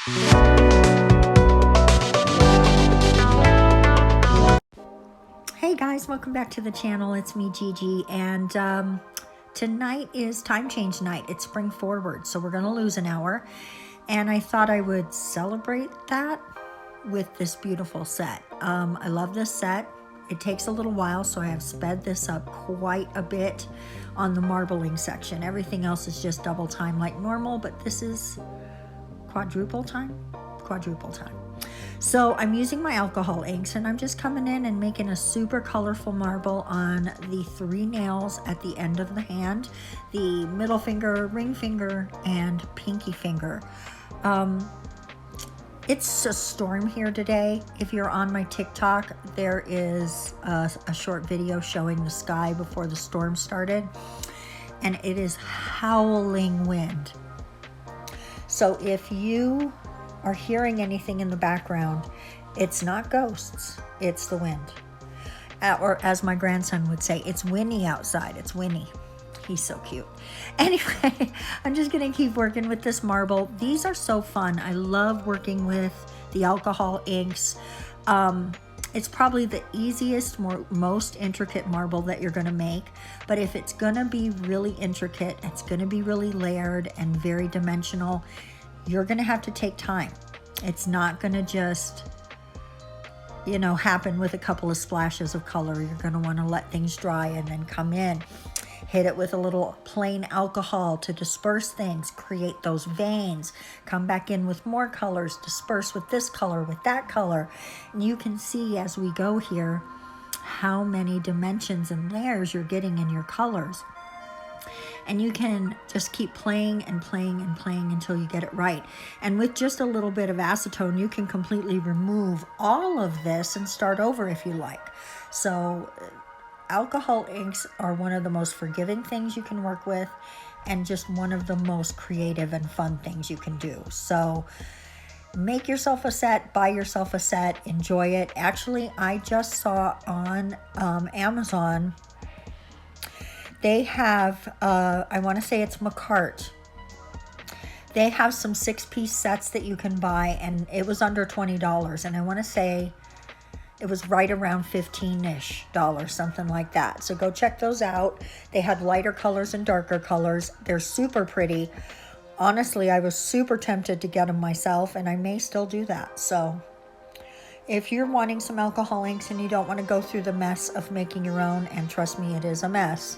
Hey guys, welcome back to the channel. It's me, Gigi, and tonight is time change night. It's spring forward, so we're gonna lose an hour, and I thought I would celebrate that with this beautiful set. I love this set. It takes a little while, so I have sped this up quite a bit on the marbling section. Everything else is just double time like normal, but this is quadruple time. So I'm using my alcohol inks, and I'm just coming in and making a super colorful marble on the 3 nails at the end of the hand, the middle finger, ring finger, and pinky finger. It's a storm here today. If you're on my TikTok, there is a short video showing the sky before the storm started, and it is howling wind. So if you are hearing anything in the background, it's not ghosts, it's the wind. Or as my grandson would say, it's windy outside, it's windy. He's so cute. Anyway, I'm just gonna keep working with this marble. These are so fun. I love working with the alcohol inks. It's probably the easiest, most intricate marble that you're gonna make. But if it's gonna be really intricate, it's gonna be really layered and very dimensional, you're gonna have to take time. It's not gonna just, you know, happen with a couple of splashes of color. You're gonna wanna let things dry and then come in. Hit it with a little plain alcohol to disperse things, create those veins, come back in with more colors, disperse with this color, with that color. And you can see as we go here how many dimensions and layers you're getting in your colors. And you can just keep playing and playing and playing until you get it right. And with just a little bit of acetone, you can completely remove all of this and start over if you like. So alcohol inks are one of the most forgiving things you can work with, and just one of the most creative and fun things you can do. So make yourself a set, buy yourself a set, enjoy it. Actually, I just saw on Amazon, they have, I want to say it's McCart. They have some 6-piece sets that you can buy, and it was under $20. And I want to say it was right around $15-ish, something like that. So go check those out. They had lighter colors and darker colors. They're super pretty. Honestly, I was super tempted to get them myself, and I may still do that. So if you're wanting some alcohol inks and you don't want to go through the mess of making your own, and trust me, it is a mess,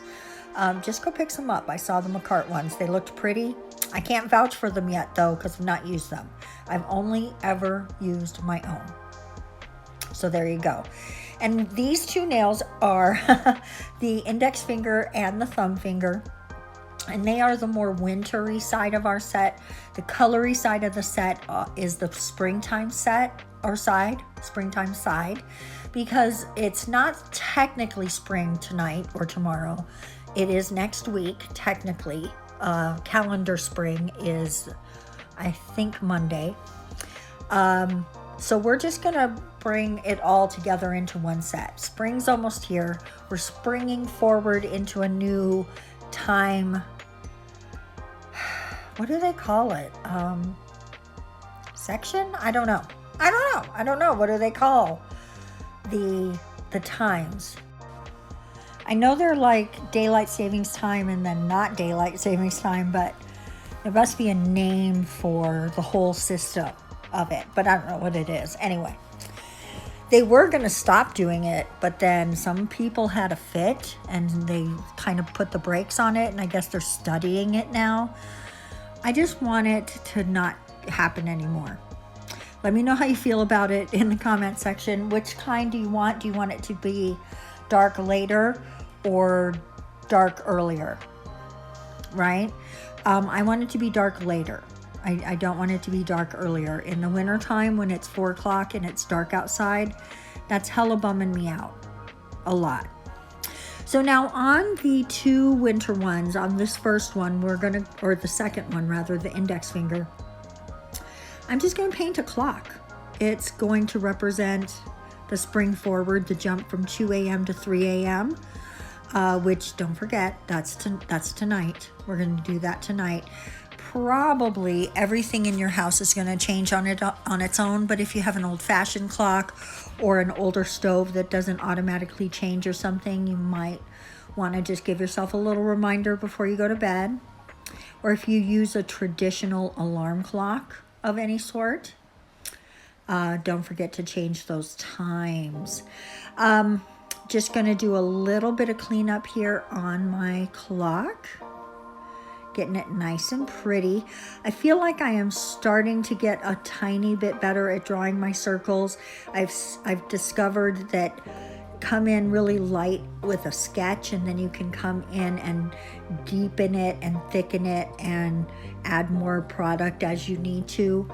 just go pick some up. I saw the McCart ones. They looked pretty. I can't vouch for them yet, though, because I've not used them. I've only ever used my own. So there you go. And these 2 nails are the index finger and the thumb finger. And they are the more wintry side of our set. The colory side of the set is the springtime set or side, springtime side, because it's not technically spring tonight or tomorrow. It is next week, technically. Calendar spring is, I think, Monday. So we're just gonna bring it all together into one set. Spring's almost here. We're springing forward into a new time. What do they call it? Section? I don't know. What do they call the times? I know they're like daylight savings time and then not daylight savings time, but there must be a name for the whole system of it, but I don't know what it is. Anyway, they were going to stop doing it, but then some people had a fit and they kind of put the brakes on it, and I guess they're studying it now. I just want it to not happen anymore. Let me know how you feel about it in the comment section. Which kind do you want? Do you want it to be dark later or dark earlier? Right? I want it to be dark later. I don't want it to be dark earlier. In the winter time when it's 4 o'clock and it's dark outside, that's hella bumming me out a lot. So now on the 2 winter ones, on this first one, or the second one rather, the index finger, I'm just gonna paint a clock. It's going to represent the spring forward, the jump from 2 a.m. to 3 a.m., which, don't forget, that's tonight. We're gonna do that tonight. probably everything in your house is going to change on its own. But if you have an old-fashioned clock or an older stove that doesn't automatically change or something, you might want to just give yourself a little reminder before you go to bed. Or if you use a traditional alarm clock of any sort, don't forget to change those times. Just going to do a little bit of cleanup here on my clock. Getting it nice and pretty. I feel like I am starting to get a tiny bit better at drawing my circles. I've discovered that come in really light with a sketch, and then you can come in and deepen it and thicken it and add more product as you need to.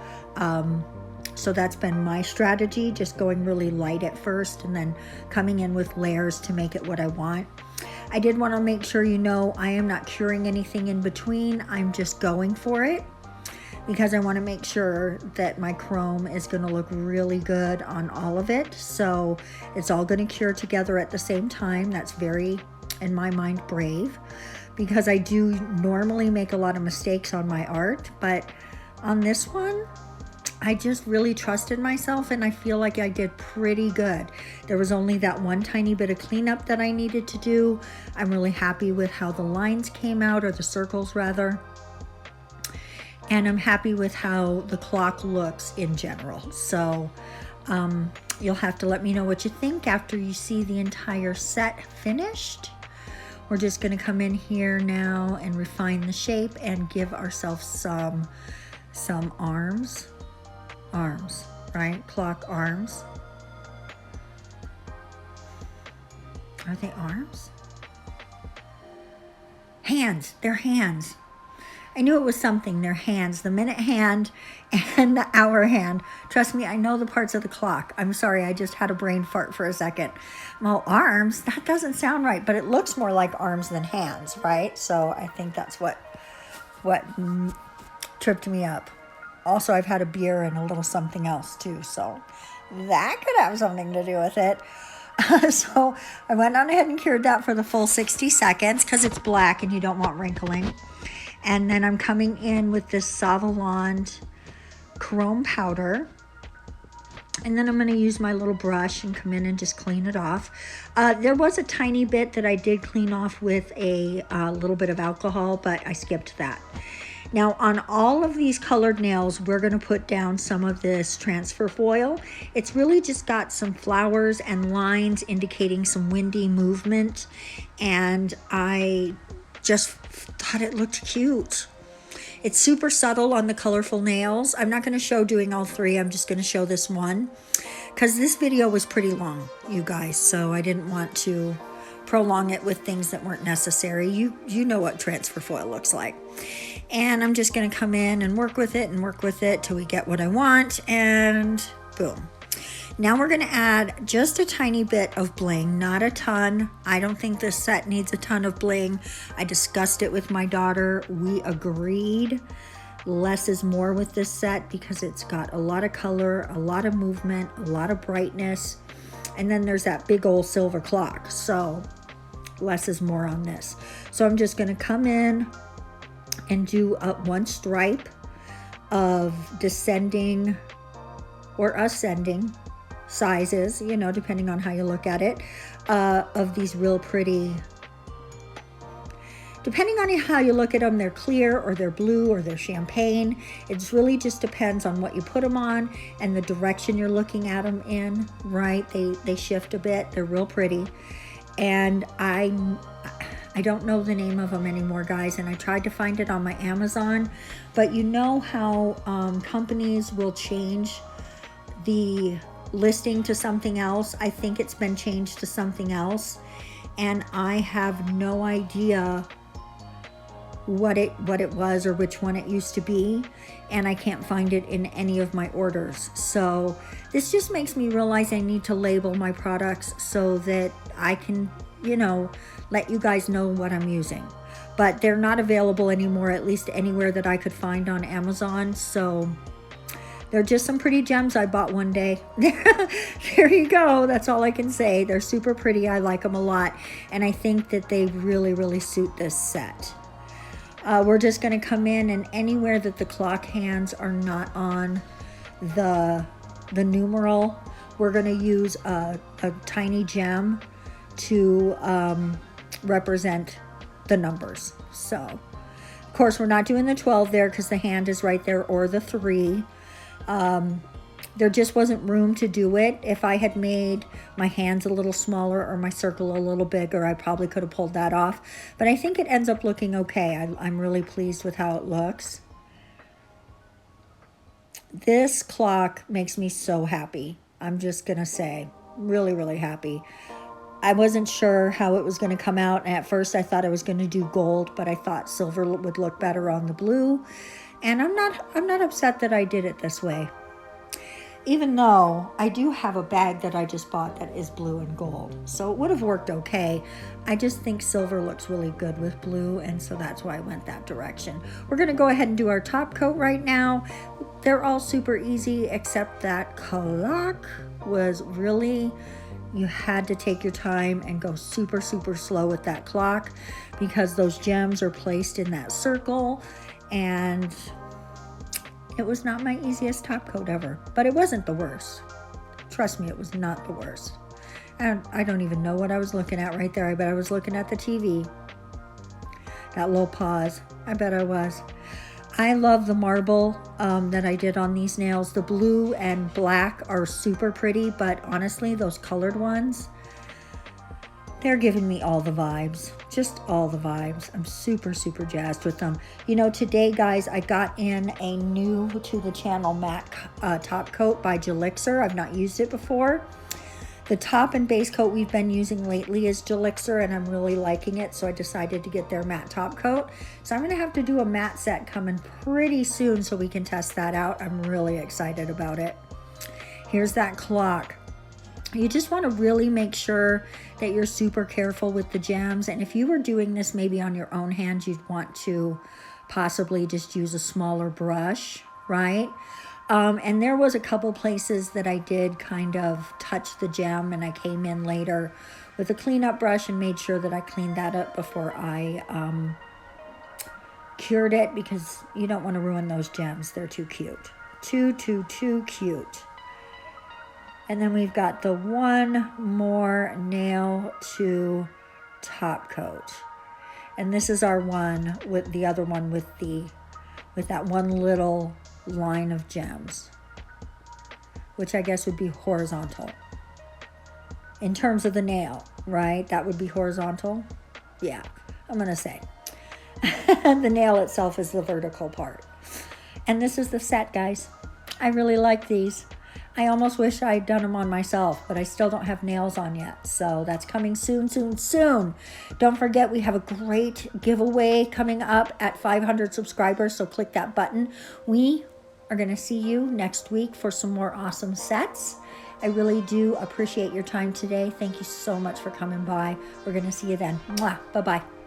So that's been my strategy, just going really light at first and then coming in with layers to make it what I want. I did want to make sure you know I am not curing anything in between. I'm just going for it because I want to make sure that my chrome is going to look really good on all of it. So it's all going to cure together at the same time. That's very, in my mind, brave, because I do normally make a lot of mistakes on my art, but on this one, I just really trusted myself and I feel like I did pretty good. There was only that one tiny bit of cleanup that I needed to do. I'm really happy with how the lines came out, or the circles rather. And I'm happy with how the clock looks in general. So you'll have to let me know what you think after you see the entire set finished. We're just gonna come in here now and refine the shape and give ourselves some arms, right? Clock arms. Are they arms? Hands, they're hands. I knew it was something, they're hands, the minute hand and the hour hand. Trust me, I know the parts of the clock. I'm sorry, I just had a brain fart for a second. Well, arms, that doesn't sound right, but it looks more like arms than hands, right? So I think that's what tripped me up. Also, I've had a beer and a little something else too, so that could have something to do with it. So I went on ahead and cured that for the full 60 seconds because it's black and you don't want wrinkling. And then I'm coming in with this Saviland chrome powder. And then I'm going to use my little brush and come in and just clean it off. There was a tiny bit that I did clean off with a little bit of alcohol, but I skipped that. Now on all of these colored nails, we're going to put down some of this transfer foil. It's really just got some flowers and lines indicating some windy movement. And I just thought it looked cute. It's super subtle on the colorful nails. I'm not going to show doing all three. I'm just going to show this one because this video was pretty long, you guys. So I didn't want to prolong it with things that weren't necessary. You know what transfer foil looks like. And I'm just going to come in and work with it till we get what I want, and boom. Now we're going to add just a tiny bit of bling, not a ton. I don't think this set needs a ton of bling. I discussed it with my daughter. We agreed less is more with this set because it's got a lot of color, a lot of movement, a lot of brightness. And then there's that big old silver clock. So less is more on this. So I'm just going to come in and do up one stripe of descending or ascending sizes, you know, depending on how you look at it, of these real pretty, depending on how you look at them, they're clear or they're blue or they're champagne. It really just depends on what you put them on and the direction you're looking at them in, right? They shift a bit. They're real pretty. And I don't know the name of them anymore, guys, and I tried to find it on my Amazon, but you know how companies will change the listing to something else. I think it's been changed to something else, and I have no idea what it was or which one it used to be, and I can't find it in any of my orders. So this just makes me realize I need to label my products so that I can, you know, let you guys know what I'm using. But they're not available anymore, at least anywhere that I could find on Amazon. So they're just some pretty gems I bought one day. There you go. That's all I can say. They're super pretty. I like them a lot. And I think that they really, really suit this set. We're just going to come in, and anywhere that the clock hands are not on the numeral, we're going to use a tiny gem to represent the numbers. So, of course, we're not doing the 12 there because the hand is right there, or the 3. There just wasn't room to do it. If I had made my hands a little smaller or my circle a little bigger, I probably could have pulled that off. But I think it ends up looking okay. I'm really pleased with how it looks. This clock makes me so happy. I'm just going to say, really, really happy. I wasn't sure how it was going to come out. And at first I thought I was going to do gold, but I thought silver would look better on the blue. And I'm not upset that I did it this way. Even though I do have a bag that I just bought that is blue and gold. So it would have worked okay. I just think silver looks really good with blue, and so that's why I went that direction. We're going to go ahead and do our top coat right now. They're all super easy, except that clock was really, you had to take your time and go super, super slow with that clock because those gems are placed in that circle, and it was not my easiest top coat ever, but it wasn't the worst. Trust me, it was not the worst. And I don't even know what I was looking at right there. I bet I was looking at the TV. That little pause, I bet I was. I love the marble that I did on these nails. The blue and black are super pretty, but honestly, those colored ones, they're giving me all the vibes, just all the vibes. I'm super, super jazzed with them. You know, today, guys, I got in a new to the channel matte top coat by Gelixir. I've not used it before. The top and base coat we've been using lately is Gelixir, and I'm really liking it, so I decided to get their matte top coat. So I'm going to have to do a matte set coming pretty soon so we can test that out. I'm really excited about it. Here's that clock. You just want to really make sure that you're super careful with the gems. And if you were doing this maybe on your own hand, you'd want to possibly just use a smaller brush, right? And there was a couple places that I did kind of touch the gem, and I came in later with a cleanup brush and made sure that I cleaned that up before I cured it, because you don't want to ruin those gems. They're too cute. Too cute. And then we've got the one more nail to top coat. And this is our one with the other one with that one little line of gems, which I guess would be horizontal. In terms of the nail, right? That would be horizontal. Yeah, I'm going to say. The nail itself is the vertical part. And this is the set, guys. I really like these. I almost wish I'd done them on myself, but I still don't have nails on yet. So that's coming soon. Don't forget, we have a great giveaway coming up at 500 subscribers. So click that button. We are going to see you next week for some more awesome sets. I really do appreciate your time today. Thank you so much for coming by. We're going to see you then. Mwah. Bye-bye.